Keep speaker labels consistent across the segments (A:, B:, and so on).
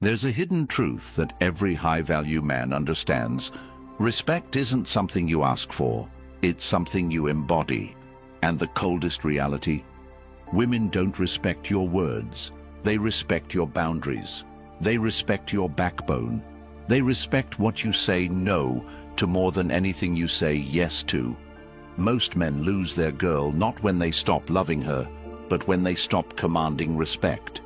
A: There's a hidden truth that every high-value man understands. Respect isn't something you ask for, it's something you embody. And the coldest reality? Women don't respect your words. They respect your boundaries. They respect your backbone. They respect what you say no to more than anything you say yes to. Most men lose their girl not when they stop loving her, but when they stop commanding respect.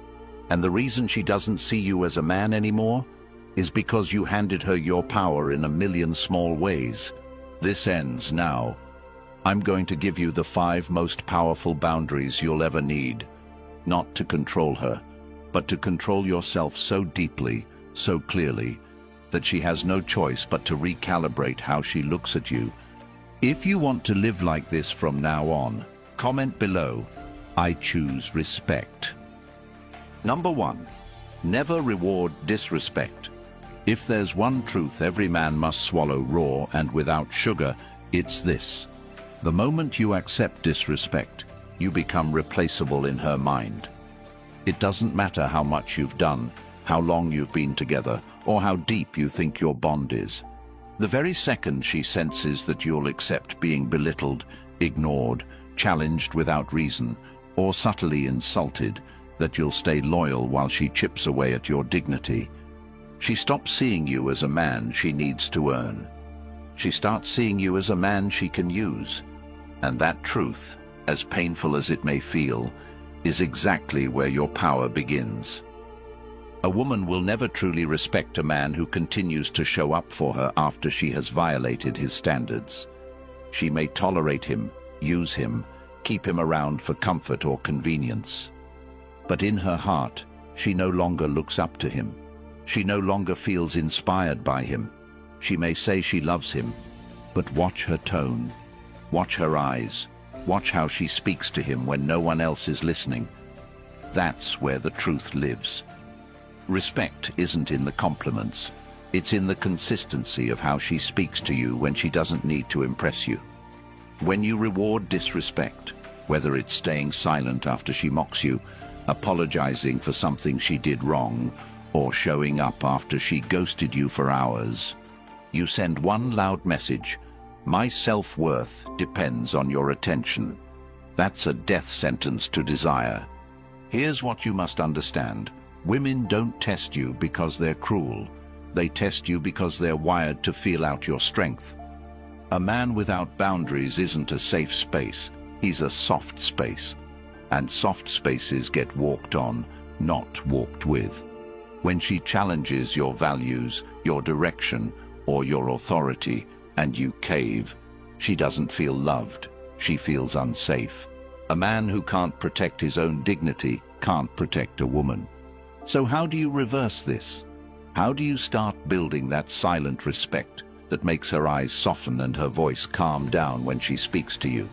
A: And the reason she doesn't see you as a man anymore is because you handed her your power in a million small ways. This ends now. I'm going to give you the 5 most powerful boundaries you'll ever need. Not to control her, but to control yourself so deeply, so clearly, that she has no choice but to recalibrate how she looks at you. If you want to live like this from now on, comment below, I choose respect. Number 1. Never reward disrespect. If there's one truth every man must swallow raw and without sugar, it's this. The moment you accept disrespect, you become replaceable in her mind. It doesn't matter how much you've done, how long you've been together, or how deep you think your bond is. The very second she senses that you'll accept being belittled, ignored, challenged without reason, or subtly insulted, that you'll stay loyal while she chips away at your dignity. She stops seeing you as a man she needs to earn. She starts seeing you as a man she can use. And that truth, as painful as it may feel, is exactly where your power begins. A woman will never truly respect a man who continues to show up for her after she has violated his standards. She may tolerate him, use him, keep him around for comfort or convenience. But in her heart, she no longer looks up to him. She no longer feels inspired by him. She may say she loves him, but watch her tone, watch her eyes, watch how she speaks to him when no one else is listening. That's where the truth lives. Respect isn't in the compliments. It's in the consistency of how she speaks to you when she doesn't need to impress you. When you reward disrespect, whether it's staying silent after she mocks you, apologizing for something she did wrong, or showing up after she ghosted you for hours, you send one loud message: my self-worth depends on your attention. That's a death sentence to desire. Here's what you must understand. Women don't test you because they're cruel. They test you because they're wired to feel out your strength. A man without boundaries isn't a safe space. He's a soft space. And soft spaces get walked on, not walked with. When she challenges your values, your direction, or your authority, and you cave, she doesn't feel loved. She feels unsafe. A man who can't protect his own dignity can't protect a woman. So how do you reverse this? How do you start building that silent respect that makes her eyes soften and her voice calm down when she speaks to you?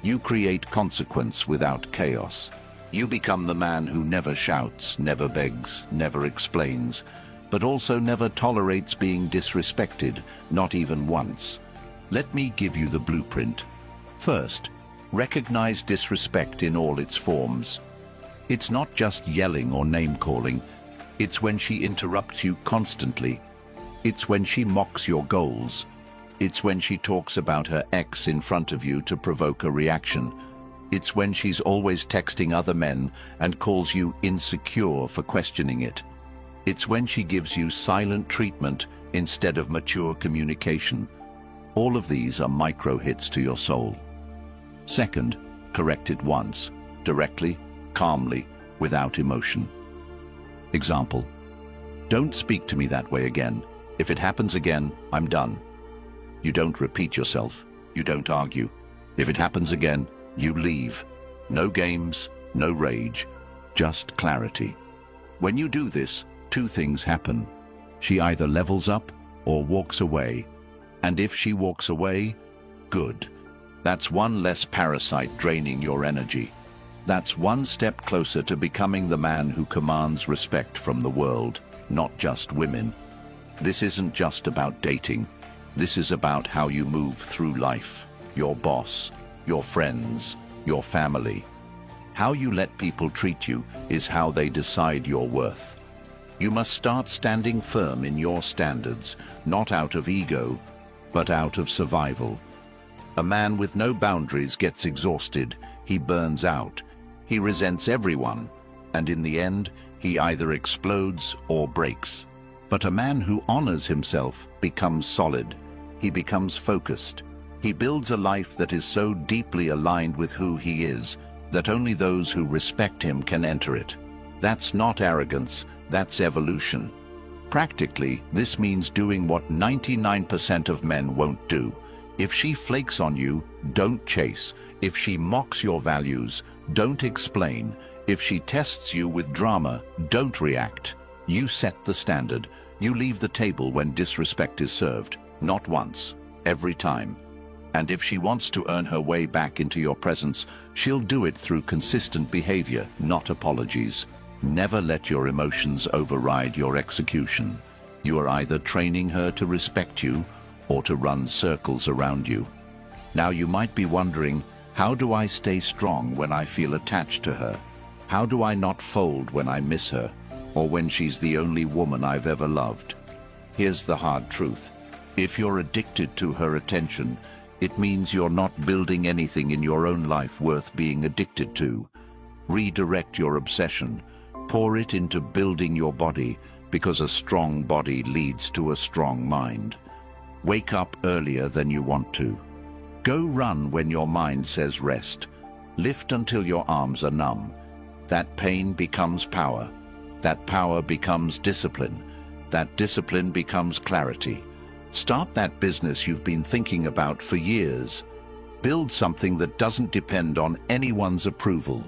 A: You create consequence without chaos. You become the man who never shouts, never begs, never explains, but also never tolerates being disrespected, not even once. Let me give you the blueprint. First, recognize disrespect in all its forms. It's not just yelling or name-calling. It's when she interrupts you constantly. It's when she mocks your goals. It's when she talks about her ex in front of you to provoke a reaction. It's when she's always texting other men and calls you insecure for questioning it. It's when she gives you silent treatment instead of mature communication. All of these are micro-hits to your soul. Second, correct it once, directly, calmly, without emotion. Example: don't speak to me that way again. If it happens again, I'm done. You don't repeat yourself. You don't argue. If it happens again, you leave. No games, no rage, just clarity. When you do this, 2 things happen. She either levels up or walks away. And if she walks away, good. That's one less parasite draining your energy. That's one step closer to becoming the man who commands respect from the world, not just women. This isn't just about dating. This is about how you move through life, your boss, your friends, your family. How you let people treat you is how they decide your worth. You must start standing firm in your standards, not out of ego, but out of survival. A man with no boundaries gets exhausted, he burns out, he resents everyone, and in the end, he either explodes or breaks. But a man who honors himself becomes solid, he becomes focused. He builds a life that is so deeply aligned with who he is that only those who respect him can enter it. That's not arrogance, that's evolution. Practically, this means doing what 99% of men won't do. If she flakes on you, don't chase. If she mocks your values, don't explain. If she tests you with drama, don't react. You set the standard. You leave the table when disrespect is served. Not once, every time. And if she wants to earn her way back into your presence, she'll do it through consistent behavior, not apologies. Never let your emotions override your execution. You are either training her to respect you or to run circles around you. Now you might be wondering, how do I stay strong when I feel attached to her? How do I not fold when I miss her, or when she's the only woman I've ever loved? Here's the hard truth. If you're addicted to her attention, it means you're not building anything in your own life worth being addicted to. Redirect your obsession. Pour it into building your body, because a strong body leads to a strong mind. Wake up earlier than you want to. Go run when your mind says rest. Lift until your arms are numb. That pain becomes power. That power becomes discipline. That discipline becomes clarity. Start that business you've been thinking about for years. Build something that doesn't depend on anyone's approval.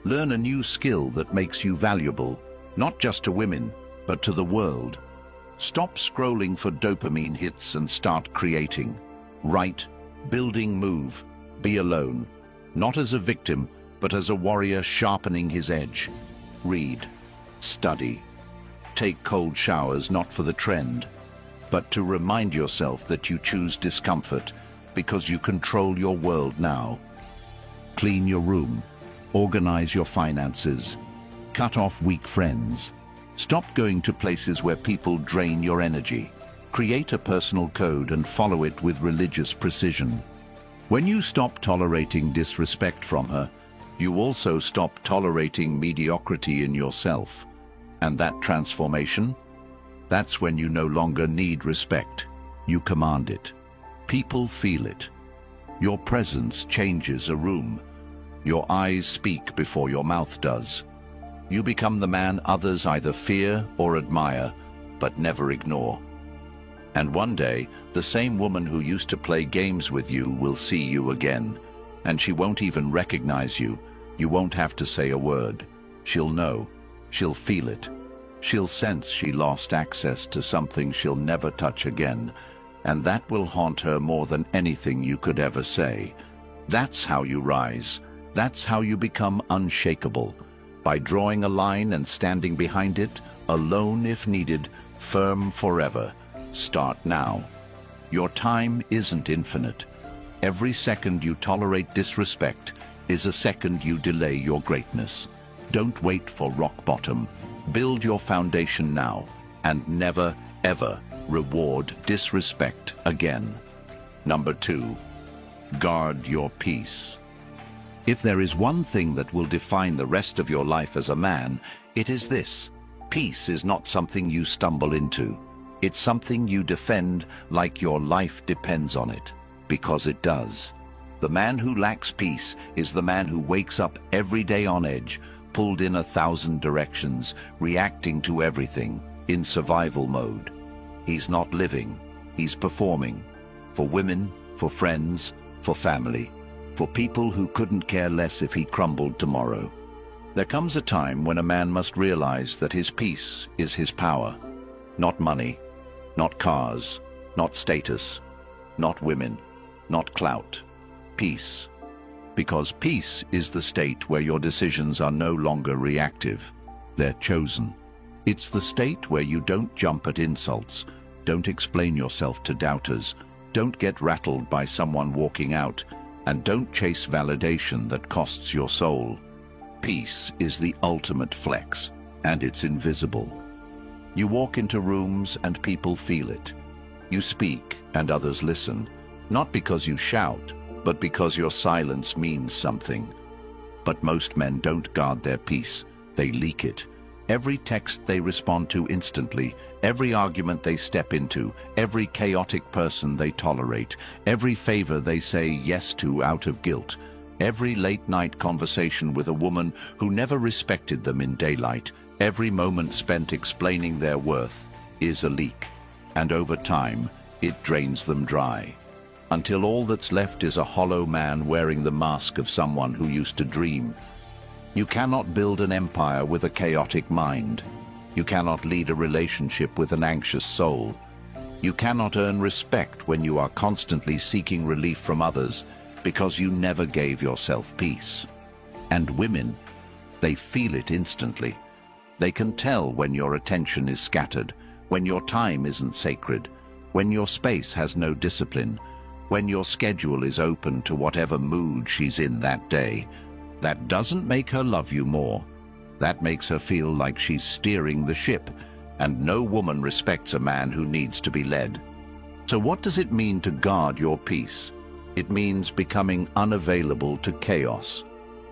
A: Learn a new skill that makes you valuable, not just to women, but to the world. Stop scrolling for dopamine hits and start creating. Write, building, move. Be alone. Not as a victim, but as a warrior sharpening his edge. Read. Study. Take cold showers not for the trend, but to remind yourself that you choose discomfort because you control your world now. Clean your room. Organize your finances. Cut off weak friends. Stop going to places where people drain your energy. Create a personal code and follow it with religious precision. When you stop tolerating disrespect from her, you also stop tolerating mediocrity in yourself. And that transformation? That's when you no longer need respect. You command it. People feel it. Your presence changes a room. Your eyes speak before your mouth does. You become the man others either fear or admire, but never ignore. And one day, the same woman who used to play games with you will see you again, and she won't even recognize you. You won't have to say a word. She'll know. She'll feel it. She'll sense she lost access to something she'll never touch again, and that will haunt her more than anything you could ever say. That's how you rise. That's how you become unshakable. By drawing a line and standing behind it, alone if needed, firm forever. Start now. Your time isn't infinite. Every second you tolerate disrespect is a second you delay your greatness. Don't wait for rock bottom. Build your foundation now, and never, ever reward disrespect again. Number 2, guard your peace. If there is one thing that will define the rest of your life as a man, it is this. Peace is not something you stumble into. It's something you defend like your life depends on it, because it does. The man who lacks peace is the man who wakes up every day on edge, pulled in 1,000 directions, reacting to everything, in survival mode. He's not living, he's performing. For women, for friends, for family, for people who couldn't care less if he crumbled tomorrow. There comes a time when a man must realize that his peace is his power. Not money, not cars, not status, not women, not clout. Peace. Because peace is the state where your decisions are no longer reactive. They're chosen. It's the state where you don't jump at insults, don't explain yourself to doubters, don't get rattled by someone walking out, and don't chase validation that costs your soul. Peace is the ultimate flex, and it's invisible. You walk into rooms and people feel it. You speak and others listen, not because you shout, but because your silence means something. But most men don't guard their peace, they leak it. Every text they respond to instantly, every argument they step into, every chaotic person they tolerate, every favor they say yes to out of guilt, every late-night conversation with a woman who never respected them in daylight, every moment spent explaining their worth is a leak. And over time, it drains them dry, until all that's left is a hollow man wearing the mask of someone who used to dream. You cannot build an empire with a chaotic mind. You cannot lead a relationship with an anxious soul. You cannot earn respect when you are constantly seeking relief from others because you never gave yourself peace. And women, they feel it instantly. They can tell when your attention is scattered, when your time isn't sacred, when your space has no discipline, when your schedule is open to whatever mood she's in that day. That doesn't make her love you more. That makes her feel like she's steering the ship, and no woman respects a man who needs to be led. So what does it mean to guard your peace? It means becoming unavailable to chaos,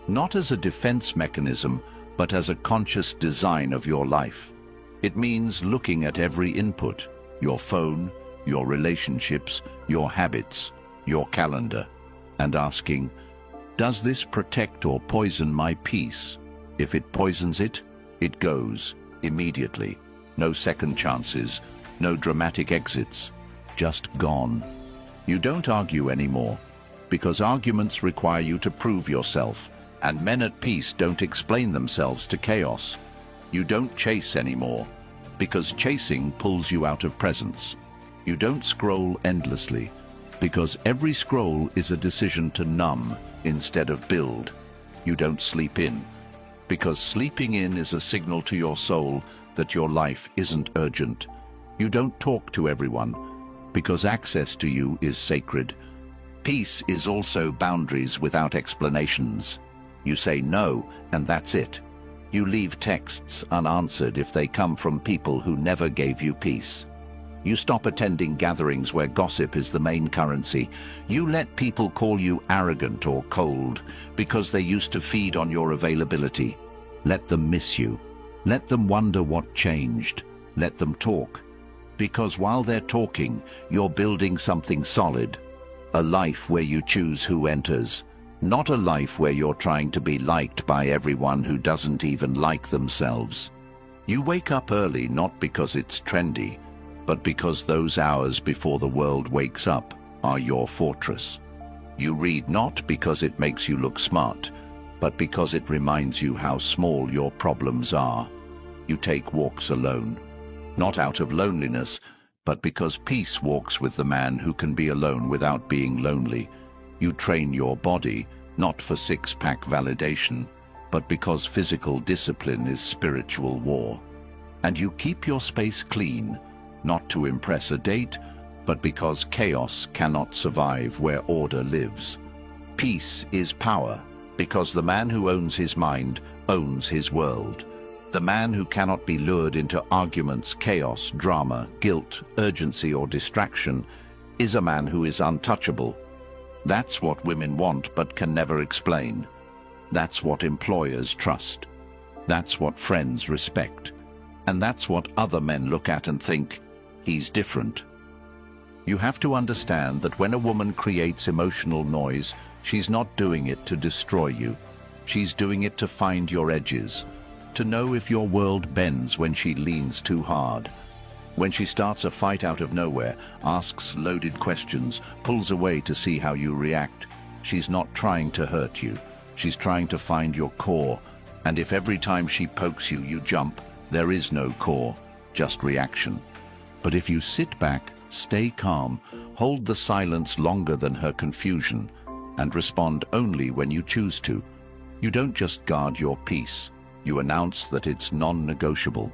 A: not as a defense mechanism, but as a conscious design of your life. It means looking at every input, your phone, your relationships, your habits, your calendar, and asking, does this protect or poison my peace? If it poisons it, it goes immediately. No second chances, no dramatic exits, just gone. You don't argue anymore, because arguments require you to prove yourself, and men at peace don't explain themselves to chaos. You don't chase anymore, because chasing pulls you out of presence. You don't scroll endlessly, because every scroll is a decision to numb instead of build. You don't sleep in, because sleeping in is a signal to your soul that your life isn't urgent. You don't talk to everyone, because access to you is sacred. Peace is also boundaries without explanations. You say no, and that's it. You leave texts unanswered if they come from people who never gave you peace. You stop attending gatherings where gossip is the main currency. You let people call you arrogant or cold because they used to feed on your availability. Let them miss you. Let them wonder what changed. Let them talk. Because while they're talking, you're building something solid. A life where you choose who enters. Not a life where you're trying to be liked by everyone who doesn't even like themselves. You wake up early not because it's trendy, but because those hours before the world wakes up are your fortress. You read not because it makes you look smart, but because it reminds you how small your problems are. You take walks alone, not out of loneliness, but because peace walks with the man who can be alone without being lonely. You train your body, not for six-pack validation, but because physical discipline is spiritual war. And you keep your space clean, not to impress a date, but because chaos cannot survive where order lives. Peace is power, because the man who owns his mind owns his world. The man who cannot be lured into arguments, chaos, drama, guilt, urgency, or distraction is a man who is untouchable. That's what women want but can never explain. That's what employers trust. That's what friends respect. And that's what other men look at and think, he's different. You have to understand that when a woman creates emotional noise, she's not doing it to destroy you. She's doing it to find your edges, to know if your world bends when she leans too hard. When she starts a fight out of nowhere, asks loaded questions, pulls away to see how you react, she's not trying to hurt you. She's trying to find your core. And if every time she pokes you, you jump, there is no core, just reaction. But if you sit back, stay calm, hold the silence longer than her confusion, and respond only when you choose to, you don't just guard your peace, you announce that it's non-negotiable.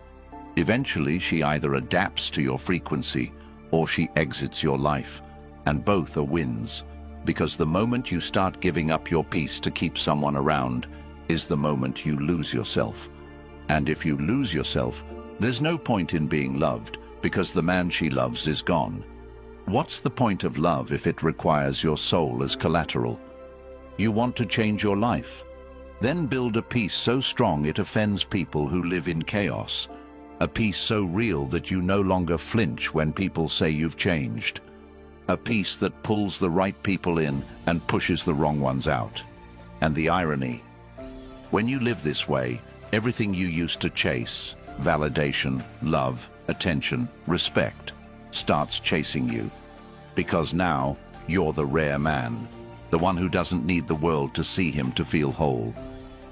A: Eventually, she either adapts to your frequency or she exits your life, and both are wins, because the moment you start giving up your peace to keep someone around is the moment you lose yourself. And if you lose yourself, There's no point in being loved because the man she loves is gone. What's the point of love if it requires your soul as collateral? You want to change your life? Then build a peace so strong it offends people who live in chaos. A peace so real that you no longer flinch when people say you've changed. A peace that pulls the right people in and pushes the wrong ones out. And the irony, when you live this way, everything you used to chase, validation, love, attention, respect, starts chasing you. Because now, you're the rare man, the one who doesn't need the world to see him to feel whole.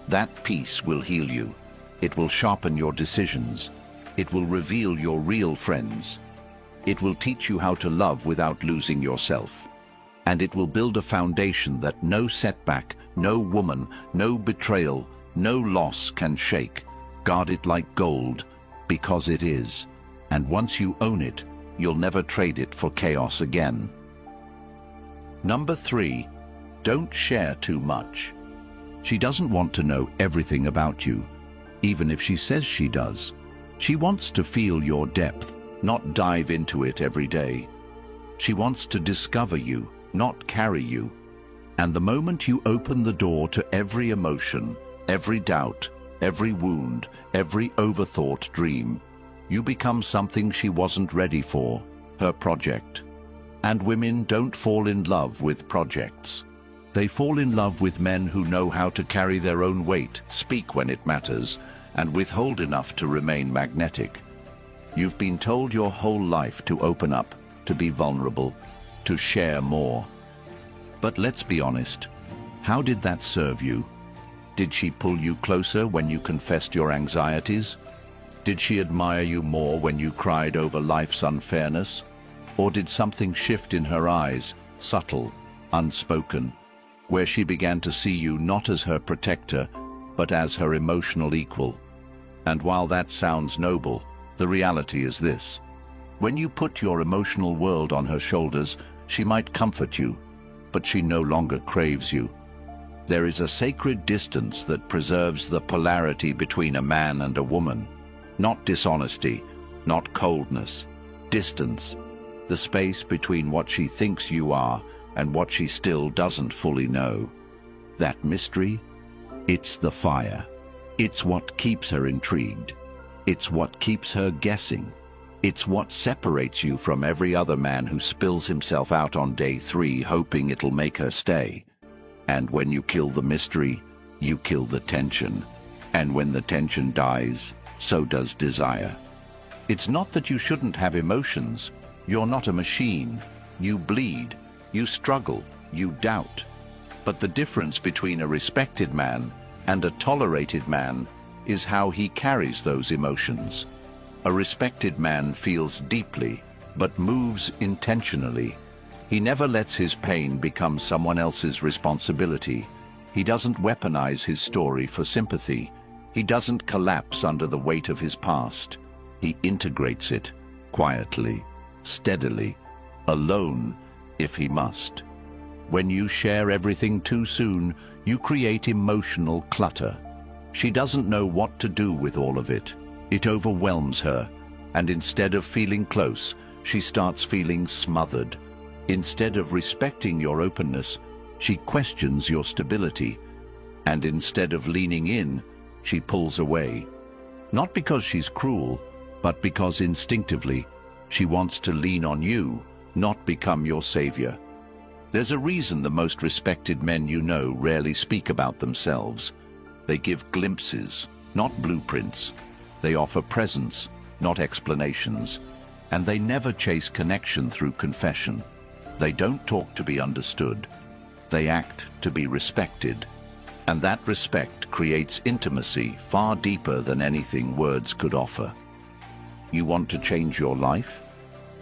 A: That peace will heal you. It will sharpen your decisions. It will reveal your real friends. It will teach you how to love without losing yourself. And it will build a foundation that no setback, no woman, no betrayal, no loss can shake. Guard it like gold, because it is. And once you own it, you'll never trade it for chaos again. Number 3, don't share too much. She doesn't want to know everything about you, even if she says she does. She wants to feel your depth, not dive into it every day. She wants to discover you, not carry you. And the moment you open the door to every emotion, every doubt, every wound, every overthought dream, you become something she wasn't ready for, her project. And women don't fall in love with projects. They fall in love with men who know how to carry their own weight, speak when it matters, and withhold enough to remain magnetic. You've been told your whole life to open up, to be vulnerable, to share more. But let's be honest, how did that serve you? Did she pull you closer when you confessed your anxieties? Did she admire you more when you cried over life's unfairness? Or did something shift in her eyes, subtle, unspoken, where she began to see you not as her protector, but as her emotional equal? And while that sounds noble, the reality is this. When you put your emotional world on her shoulders, she might comfort you, but she no longer craves you. There is a sacred distance that preserves the polarity between a man and a woman. Not dishonesty, not coldness. Distance, the space between what she thinks you are and what she still doesn't fully know. That mystery, it's the fire. It's what keeps her intrigued. It's what keeps her guessing. It's what separates you from every other man who spills himself out on day 3 hoping it'll make her stay. And when you kill the mystery, you kill the tension. And when the tension dies, so does desire. It's not that you shouldn't have emotions. You're not a machine. You bleed, you struggle, you doubt. But the difference between a respected man and a tolerated man is how he carries those emotions. A respected man feels deeply, but moves intentionally. He never lets his pain become someone else's responsibility. He doesn't weaponize his story for sympathy. He doesn't collapse under the weight of his past. He integrates it, quietly, steadily, alone, if he must. When you share everything too soon, you create emotional clutter. She doesn't know what to do with all of it. It overwhelms her, and instead of feeling close, she starts feeling smothered. Instead of respecting your openness, she questions your stability. And instead of leaning in, she pulls away. Not because she's cruel, but because instinctively, she wants to lean on you, not become your savior. There's a reason the most respected men you know rarely speak about themselves. They give glimpses, not blueprints. They offer presence, not explanations. And they never chase connection through confession. They don't talk to be understood. They act to be respected. And that respect creates intimacy far deeper than anything words could offer. You want to change your life?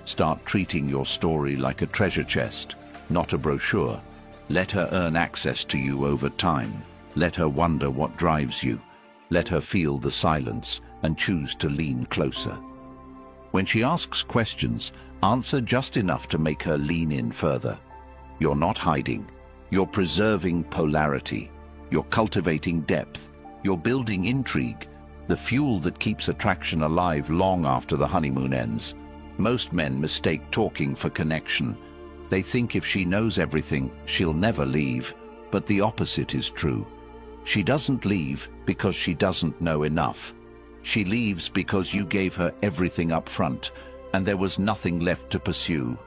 A: Start treating your story like a treasure chest, not a brochure. Let her earn access to you over time. Let her wonder what drives you. Let her feel the silence and choose to lean closer. When she asks questions, answer just enough to make her lean in further. You're not hiding. You're preserving polarity. You're cultivating depth. You're building intrigue. the fuel that keeps attraction alive long after the honeymoon ends. Most men mistake talking for connection. They think if she knows everything, she'll never leave. But the opposite is true. She doesn't leave because she doesn't know enough. She leaves because you gave her everything up front, and there was nothing left to pursue.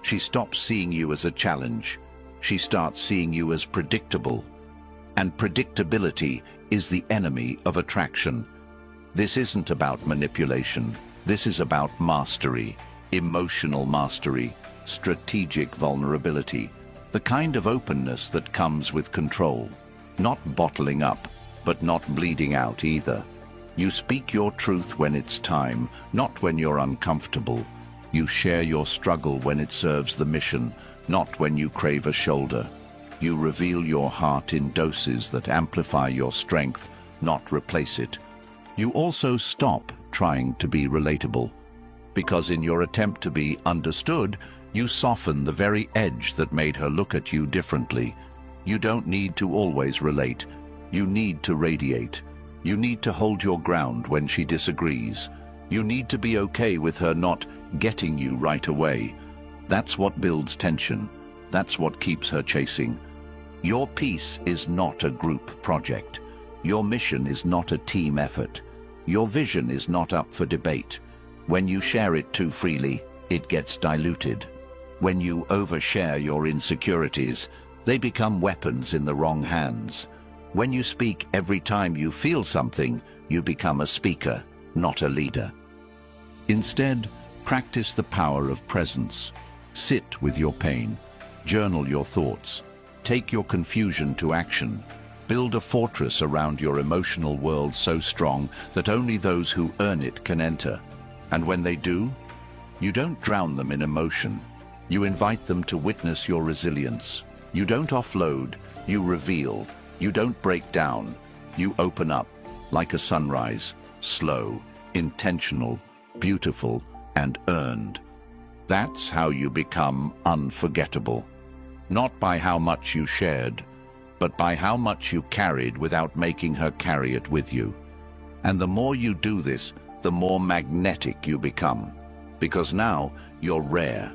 A: She stops seeing you as a challenge. She starts seeing you as predictable. And predictability is the enemy of attraction. This isn't about manipulation. This is about mastery, emotional mastery, strategic vulnerability, the kind of openness that comes with control. Not bottling up, but not bleeding out either. You speak your truth when it's time, not when you're uncomfortable. You share your struggle when it serves the mission, not when you crave a shoulder. You reveal your heart in doses that amplify your strength, not replace it. You also stop trying to be relatable, because in your attempt to be understood, you soften the very edge that made her look at you differently. You don't need to always relate. You need to radiate. You need to hold your ground when she disagrees. You need to be okay with her not getting you right away. That's what builds tension. That's what keeps her chasing. Your peace is not a group project. Your mission is not a team effort. Your vision is not up for debate. When you share it too freely, it gets diluted. When you overshare your insecurities, they become weapons in the wrong hands. When you speak every time you feel something, you become a speaker, not a leader. Instead, practice the power of presence. Sit with your pain. Journal your thoughts. Take your confusion to action. Build a fortress around your emotional world so strong that only those who earn it can enter. And when they do, you don't drown them in emotion. You invite them to witness your resilience. You don't offload, you reveal. You don't break down, you open up, like a sunrise, slow, intentional, beautiful, and earned. That's how you become unforgettable. Not by how much you shared, but by how much you carried without making her carry it with you. And the more you do this, the more magnetic you become. Because now, you're rare.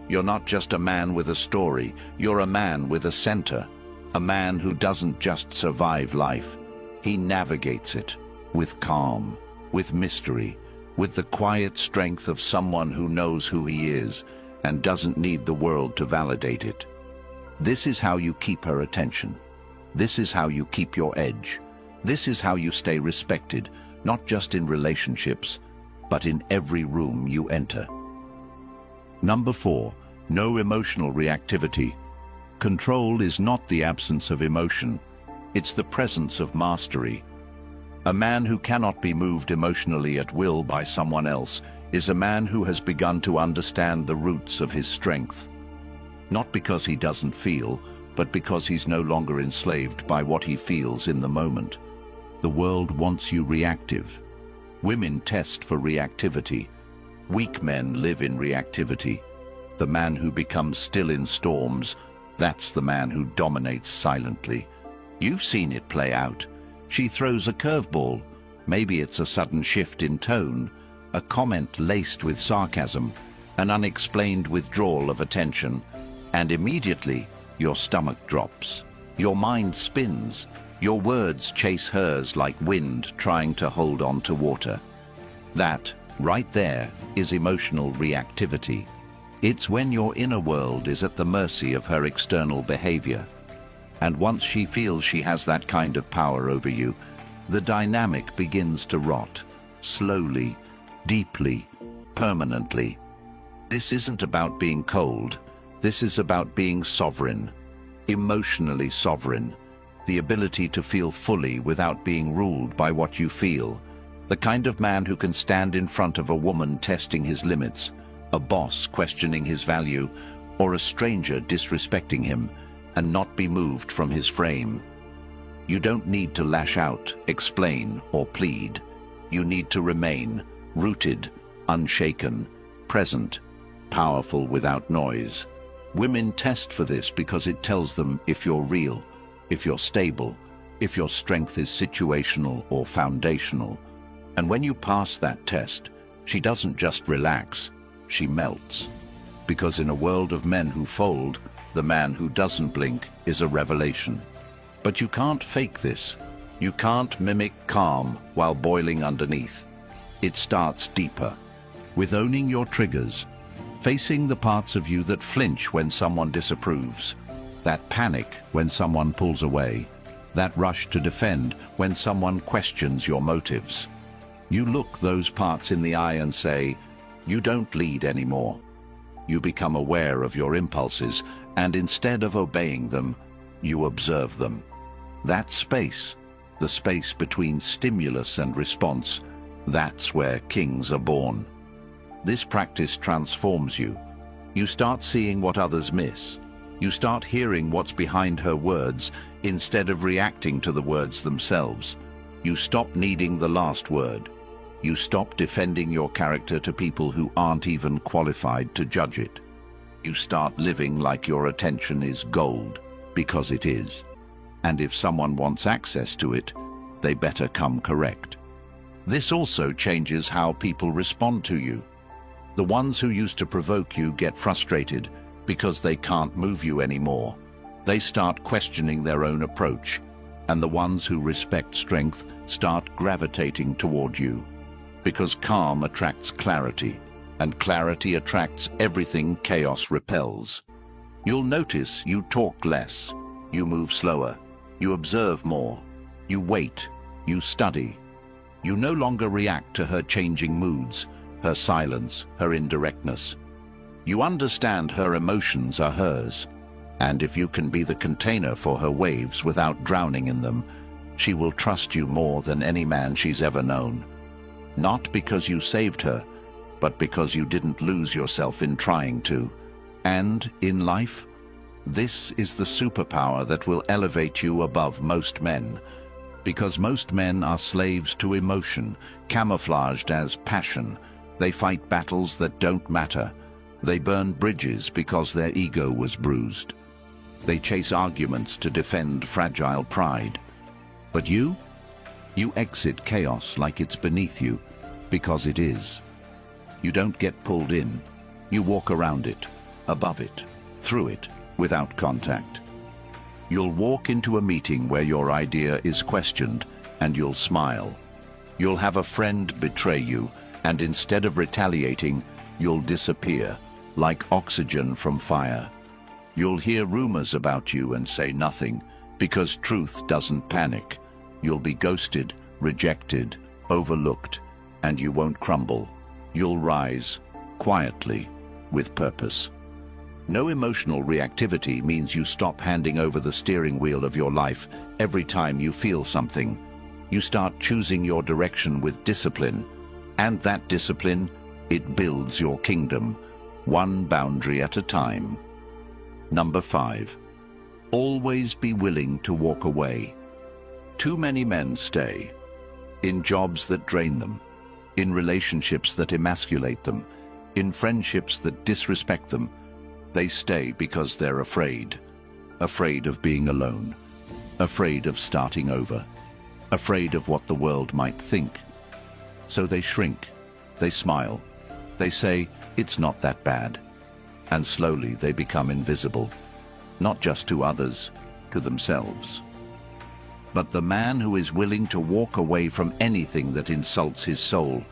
A: You're not just a man with a story, you're a man with a center. A man who doesn't just survive life. He navigates it, with calm, with mystery, with the quiet strength of someone who knows who he is and doesn't need the world to validate it. This is how you keep her attention. This is how you keep your edge. This is how you stay respected, not just in relationships, but in every room you enter. Number 4, no emotional reactivity. Control is not the absence of emotion, it's the presence of mastery. A man who cannot be moved emotionally at will by someone else is a man who has begun to understand the roots of his strength. Not because he doesn't feel, but because he's no longer enslaved by what he feels in the moment. The world wants you reactive. Women test for reactivity. Weak men live in reactivity. The man who becomes still in storms, that's the man who dominates silently. You've seen it play out. She throws a curveball. Maybe it's a sudden shift in tone, a comment laced with sarcasm, an unexplained withdrawal of attention, and immediately your stomach drops. Your mind spins. Your words chase hers like wind trying to hold on to water. That, right there, is emotional reactivity. It's when your inner world is at the mercy of her external behavior. And once she feels she has that kind of power over you, the dynamic begins to rot, slowly, deeply, permanently. This isn't about being cold. This is about being sovereign, emotionally sovereign. The ability to feel fully without being ruled by what you feel. The kind of man who can stand in front of a woman testing his limits, a boss questioning his value, or a stranger disrespecting him, and not be moved from his frame. You don't need to lash out, explain, or plead. You need to remain rooted, unshaken, present, powerful without noise. Women test for this because it tells them if you're real, if you're stable, if your strength is situational or foundational. And when you pass that test, she doesn't just relax, she melts. Because in a world of men who fold, the man who doesn't blink is a revelation. But you can't fake this. You can't mimic calm while boiling underneath. It starts deeper, with owning your triggers, facing the parts of you that flinch when someone disapproves, that panic when someone pulls away, that rush to defend when someone questions your motives. You look those parts in the eye and say, you don't lead anymore. You become aware of your impulses, and instead of obeying them, you observe them. That space, the space between stimulus and response, that's where kings are born. This practice transforms you. You start seeing what others miss. You start hearing what's behind her words instead of reacting to the words themselves. You stop needing the last word. You stop defending your character to people who aren't even qualified to judge it. You start living like your attention is gold, because it is. And if someone wants access to it, they better come correct. This also changes how people respond to you. The ones who used to provoke you get frustrated because they can't move you anymore. They start questioning their own approach, and the ones who respect strength start gravitating toward you. Because calm attracts clarity, and clarity attracts everything chaos repels. You'll notice you talk less, you move slower, you observe more, you wait, you study. You no longer react to her changing moods, her silence, her indirectness. You understand her emotions are hers, and if you can be the container for her waves without drowning in them, she will trust you more than any man she's ever known. Not because you saved her, but because you didn't lose yourself in trying to. And in life, this is the superpower that will elevate you above most men. Because most men are slaves to emotion, camouflaged as passion. They fight battles that don't matter. They burn bridges because their ego was bruised. They chase arguments to defend fragile pride. But you exit chaos like it's beneath you, because it is. You don't get pulled in. You walk around it, above it, through it, without contact. You'll walk into a meeting where your idea is questioned, and you'll smile. You'll have a friend betray you, and instead of retaliating, you'll disappear, like oxygen from fire. You'll hear rumors about you and say nothing, because truth doesn't panic. You'll be ghosted, rejected, overlooked, and you won't crumble. You'll rise, quietly, with purpose. No emotional reactivity means you stop handing over the steering wheel of your life every time you feel something. You start choosing your direction with discipline, and that discipline, it builds your kingdom, one boundary at a time. Number 5. Always be willing to walk away. Too many men stay in jobs that drain them, in relationships that emasculate them, in friendships that disrespect them. They stay because they're afraid of being alone, afraid of starting over, afraid of what the world might think. So they shrink, they smile, they say, it's not that bad. And slowly they become invisible, not just to others, to themselves. But the man who is willing to walk away from anything that insults his soul,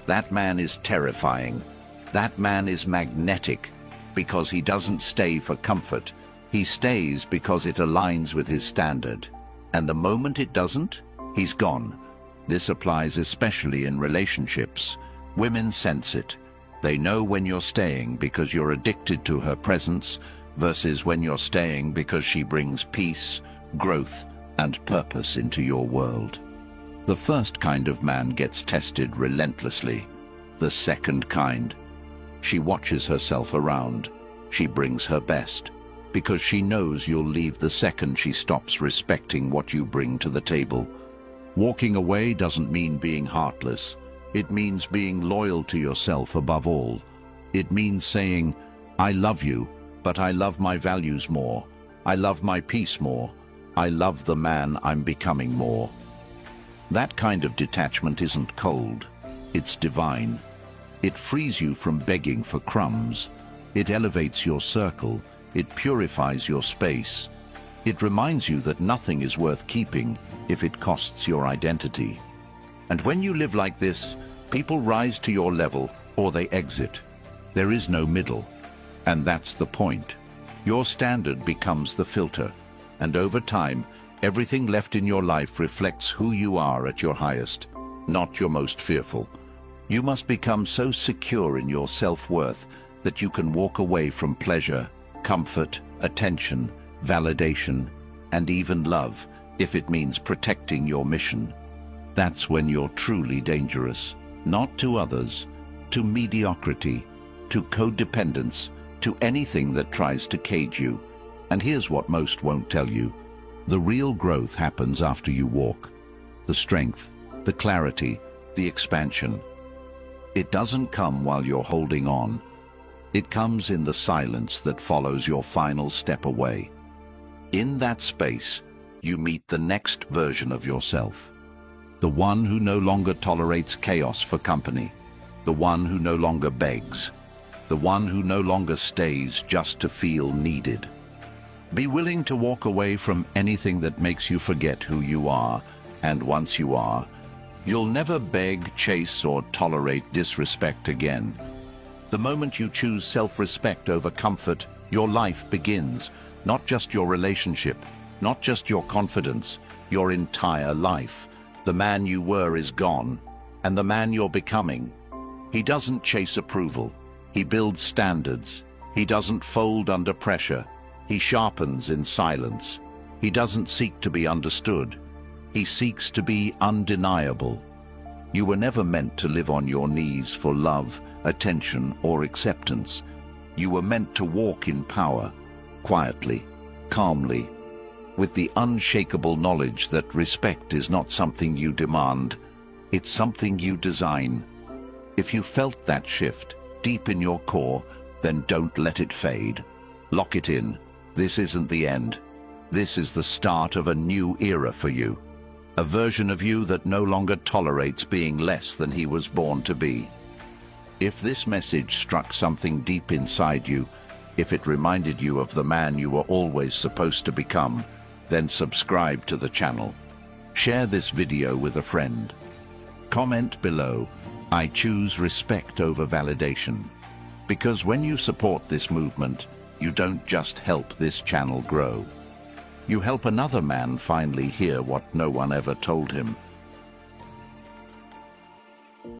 A: that man is terrifying. That man is magnetic, because he doesn't stay for comfort. He stays because it aligns with his standard. And the moment it doesn't, he's gone. This applies especially in relationships. Women sense it. They know when you're staying because you're addicted to her presence versus when you're staying because she brings peace, growth, and purpose into your world. The first kind of man gets tested relentlessly. The second kind, she watches herself around. She brings her best because she knows you'll leave the second she stops respecting what you bring to the table. Walking away doesn't mean being heartless. It means being loyal to yourself above all. It means saying, I love you, but I love my values more. I love my peace more. I love the man I'm becoming more. That kind of detachment isn't cold, it's divine. It frees you from begging for crumbs. It elevates your circle. It purifies your space. It reminds you that nothing is worth keeping if it costs your identity. And when you live like this, people rise to your level or they exit. There is no middle. And that's the point. Your standard becomes the filter. And over time, everything left in your life reflects who you are at your highest, not your most fearful. You must become so secure in your self-worth that you can walk away from pleasure, comfort, attention, validation, and even love, if it means protecting your mission. That's when you're truly dangerous, not to others, to mediocrity, to codependence, to anything that tries to cage you. And here's what most won't tell you. The real growth happens after you walk. The strength, the clarity, the expansion. It doesn't come while you're holding on. It comes in the silence that follows your final step away. In that space, you meet the next version of yourself. The one who no longer tolerates chaos for company. The one who no longer begs. The one who no longer stays just to feel needed. Be willing to walk away from anything that makes you forget who you are, and once you are, you'll never beg, chase, or tolerate disrespect again. The moment you choose self-respect over comfort, your life begins. Not just your relationship, not just your confidence, your entire life. The man you were is gone, and the man you're becoming. He doesn't chase approval. He builds standards. He doesn't fold under pressure. He sharpens in silence. He doesn't seek to be understood. He seeks to be undeniable. You were never meant to live on your knees for love, attention, or acceptance. You were meant to walk in power, quietly, calmly, with the unshakable knowledge that respect is not something you demand, it's something you design. If you felt that shift deep in your core, then don't let it fade. Lock it in. This isn't the end. This is the start of a new era for you. A version of you that no longer tolerates being less than he was born to be. If this message struck something deep inside you, if it reminded you of the man you were always supposed to become, then subscribe to the channel. Share this video with a friend. Comment below, I choose respect over validation. Because when you support this movement, you don't just help this channel grow. You help another man finally hear what no one ever told him.